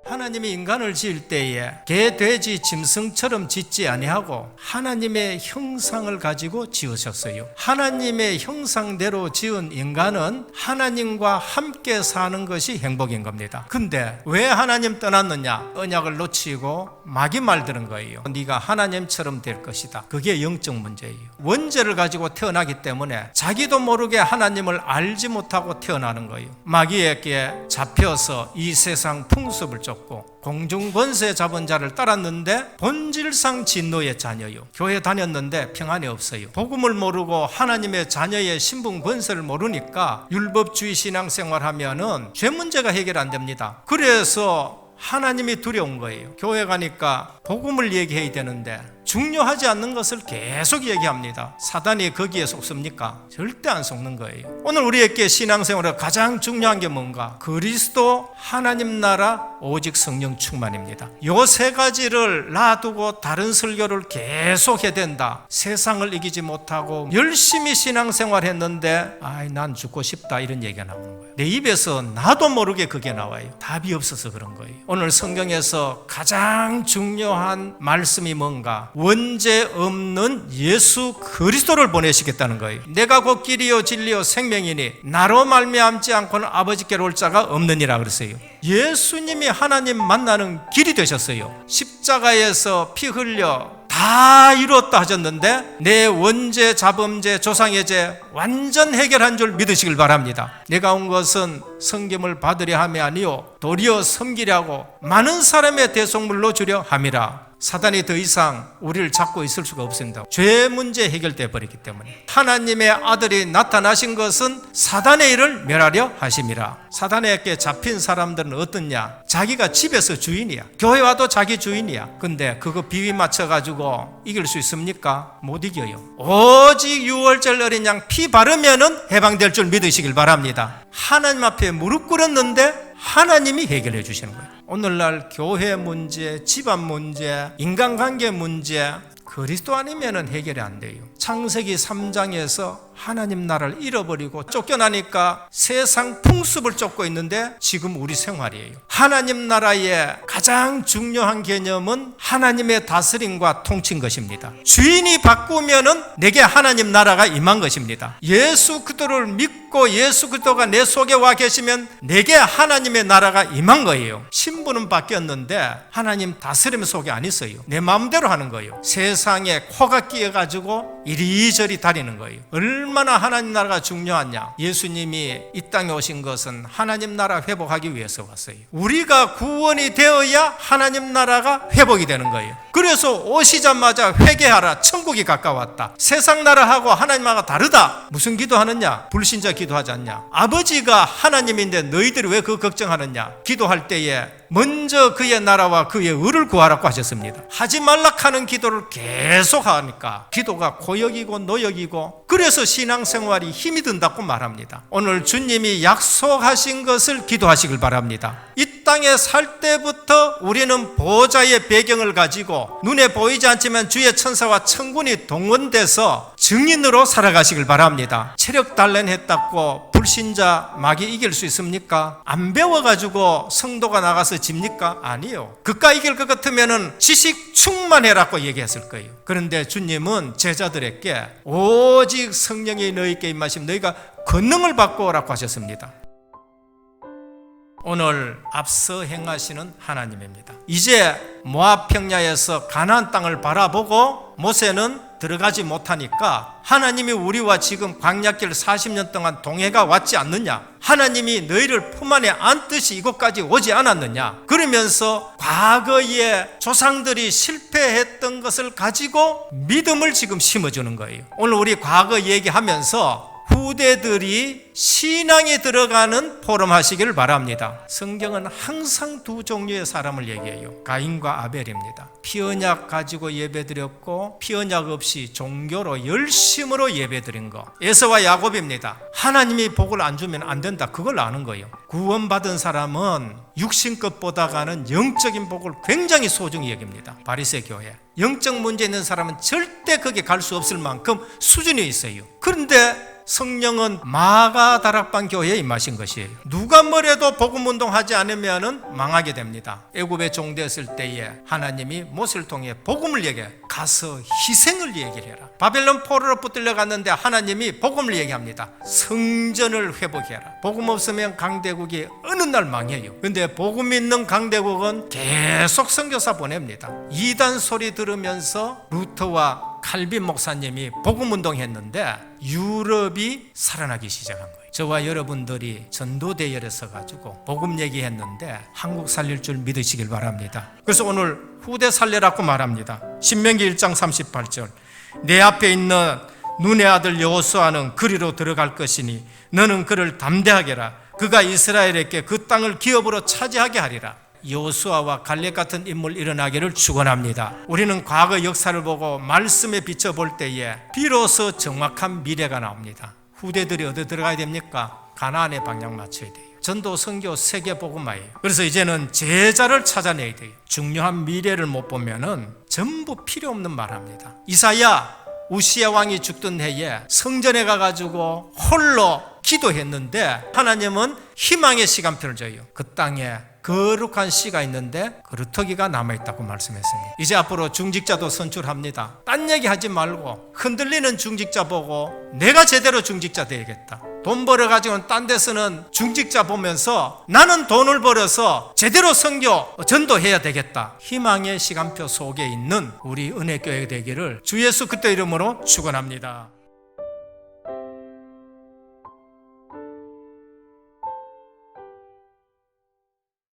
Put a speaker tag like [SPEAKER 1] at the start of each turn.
[SPEAKER 1] 하나님이 인간을 지을 때에 개, 돼지, 짐승처럼 짓지 아니하고 하나님의 형상을 가지고 지으셨어요. 하나님의 형상대로 지은 인간은 하나님과 함께 사는 것이 행복인 겁니다. 근데 왜 하나님 떠났느냐? 언약을 놓치고 마귀 말 들은 거예요. 네가 하나님처럼 될 것이다. 그게 영적 문제예요. 원죄를 가지고 태어나기 때문에 자기도 모르게 하나님을 알지 못하고 태어나는 거예요. 마귀에게 잡혀서 이 세상 풍습을 쫓고 공중권세 잡은 자를 따랐는데 본질상 진노의 자녀요. 교회 다녔는데 평안이 없어요. 복음을 모르고 하나님의 자녀의 신분 권세를 모르니까 율법주의 신앙생활하면은 죄 문제가 해결 안 됩니다. 그래서 하나님이 두려운 거예요. 교회 가니까 복음을 얘기해야 되는데 중요하지 않는 것을 계속 얘기합니다. 사단이 거기에 속습니까? 절대 안 속는 거예요. 오늘 우리에게 신앙생활에 가장 중요한 게 뭔가? 그리스도, 하나님 나라, 오직 성령 충만입니다. 요 세 가지를 놔두고 다른 설교를 계속 해야 된다. 세상을 이기지 못하고 열심히 신앙생활 했는데 난 죽고 싶다 이런 얘기가 나오는 거예요. 내 입에서 나도 모르게 그게 나와요. 답이 없어서 그런 거예요. 오늘 성경에서 가장 중요한 말씀이 뭔가? 원죄 없는 예수 그리스도를 보내시겠다는 거예요. 내가 곧 길이요 진리요 생명이니 나로 말미암지 않고는 아버지께로 올 자가 없느니라 그랬어요. 예수님이 하나님 만나는 길이 되셨어요. 십자가에서 피 흘려 다 이루었다 하셨는데 내 원죄, 자범죄, 조상의 죄 완전 해결한 줄 믿으시길 바랍니다. 내가 온 것은 성김을 받으려 함이 아니요 도리어 섬기려 하고 많은 사람의 대속물로 주려 함이라. 사단이 더 이상 우리를 잡고 있을 수가 없습니다. 죄 문제 해결되어 버리기 때문에. 하나님의 아들이 나타나신 것은 사단의 일을 멸하려 하심이라. 사단에게 잡힌 사람들은 어떻냐? 자기가 집에서 주인이야. 교회 와도 자기 주인이야. 근데 그거 비위 맞춰가지고 이길 수 있습니까? 못 이겨요. 오직 유월절 어린 양 피 바르면은 해방될 줄 믿으시길 바랍니다. 하나님 앞에 무릎 꿇었는데 하나님이 해결해 주시는 거예요. 오늘날 교회 문제, 집안 문제, 인간관계 문제 그리스도 아니면 해결이 안 돼요. 창세기 3장에서 하나님 나라를 잃어버리고 쫓겨나니까 세상 풍습을 쫓고 있는데 지금 우리 생활이에요. 하나님 나라의 가장 중요한 개념은 하나님의 다스림과 통치인 것입니다. 주인이 바꾸면은 내게 하나님 나라가 임한 것입니다. 예수 그리스도를 믿고 예수 그리스도가 내 속에 와 계시면 내게 하나님의 나라가 임한 거예요. 신분은 바뀌었는데 하나님 다스림 속에 안 있어요. 내 마음대로 하는 거예요. 세상에 코가 끼어가지고 이리저리 다니는 거예요. 얼마나 하나님 나라가 중요하냐. 예수님이 이 땅에 오신 것은 하나님 나라 회복하기 위해서 왔어요. 우리가 구원이 되어야 하나님 나라가 회복이 되는 거예요. 그래서 오시자마자 회개하라. 천국이 가까웠다. 세상 나라하고 하나님 나라가 다르다. 무슨 기도하느냐? 불신자 기도하지 않냐? 아버지가 하나님인데 너희들이 왜 그 걱정하느냐? 기도할 때에 먼저 그의 나라와 그의 의를 구하라고 하셨습니다. 하지 말라 하는 기도를 계속 하니까 기도가 고역이고 노역이고 그래서 신앙생활이 힘이 든다고 말합니다. 오늘 주님이 약속하신 것을 기도하시길 바랍니다. 이 땅에 살 때부터 우리는 보호자의 배경을 가지고 눈에 보이지 않지만 주의 천사와 천군이 동원돼서 증인으로 살아가시길 바랍니다. 체력 단련했다고 불신자 마귀 이길 수 있습니까? 안 배워가지고 성도가 나가서 집니까? 아니요. 그까 이길 것 같으면 지식 충만해라고 얘기했을 거예요. 그런데 주님은 제자들에게 오직 성령이 너희에게 임하시면 너희가 권능을 받고 오라고 하셨습니다. 오늘 앞서 행하시는 하나님입니다. 이제 모압 평야에서 가나안 땅을 바라보고 모세는 들어가지 못하니까 하나님이 우리와 지금 광야길 40년 동안 동해가 왔지 않느냐? 하나님이 너희를 품 안에 안듯이 이곳까지 오지 않았느냐? 그러면서 과거에 조상들이 실패했던 것을 가지고 믿음을 지금 심어주는 거예요. 오늘 우리 과거 얘기하면서 후대들이 신앙에 들어가는 포럼 하시기를 바랍니다. 성경은 항상 두 종류의 사람을 얘기해요. 가인과 아벨입니다. 피언약 가지고 예배드렸고 피언약 없이 종교로 열심으로 예배드린 거. 에서와 야곱입니다. 하나님이 복을 안 주면 안 된다. 그걸 아는 거예요. 구원받은 사람은 육신 것보다가는 영적인 복을 굉장히 소중히 여깁니다. 바리새 교회. 영적 문제 있는 사람은 절대 거기에 갈 수 없을 만큼 수준이 있어요. 그런데 성령은 마가 다락방 교회에 임하신 것이에요. 누가 뭐래도 복음 운동하지 않으면 망하게 됩니다. 애굽에 종되었을 때에 하나님이 모세를 통해 복음을 얘기해. 가서 희생을 얘기를 해라. 바벨론 포로로 붙들려 갔는데 하나님이 복음을 얘기합니다. 성전을 회복해라. 복음 없으면 강대국이 어느 날 망해요. 근데 복음 있는 강대국은 계속 선교사 보냅니다. 이단 소리 들으면서 루터와 칼빈 목사님이 복음 운동했는데 유럽이 살아나기 시작한 거예요. 저와 여러분들이 전도대열에 서가지고 복음 얘기했는데 한국 살릴 줄 믿으시길 바랍니다. 그래서 오늘 후대 살려라고 말합니다. 신명기 1장 38절, 내 앞에 있는 눈의 아들 여호수아는 그리로 들어갈 것이니 너는 그를 담대하게 하라. 그가 이스라엘에게 그 땅을 기업으로 차지하게 하리라. 여호수아와 갈렙 같은 인물 일어나기를 축원합니다. 우리는 과거 역사를 보고 말씀에 비춰볼 때에 비로소 정확한 미래가 나옵니다. 후대들이 어디 들어가야 됩니까? 가나안에 방향 맞춰야 돼요. 전도, 선교, 세계 복음화예요. 그래서 이제는 제자를 찾아내야 돼요. 중요한 미래를 못 보면은 전부 필요 없는 말합니다. 이사야 우시야 왕이 죽던 해에 성전에 가가지고 홀로 기도했는데 하나님은 희망의 시간표를 줘요. 그 땅에 거룩한 씨가 있는데 그루터기가 남아있다고 말씀했습니다. 이제 앞으로 중직자도 선출합니다. 딴 얘기 하지 말고 흔들리는 중직자 보고 내가 제대로 중직자 되야겠다. 돈 벌어가지고는 딴 데서는 중직자 보면서 나는 돈을 벌어서 제대로 선교 전도해야 되겠다. 희망의 시간표 속에 있는 우리 은혜교회 되기를 주 예수 그리스도 이름으로 축원합니다.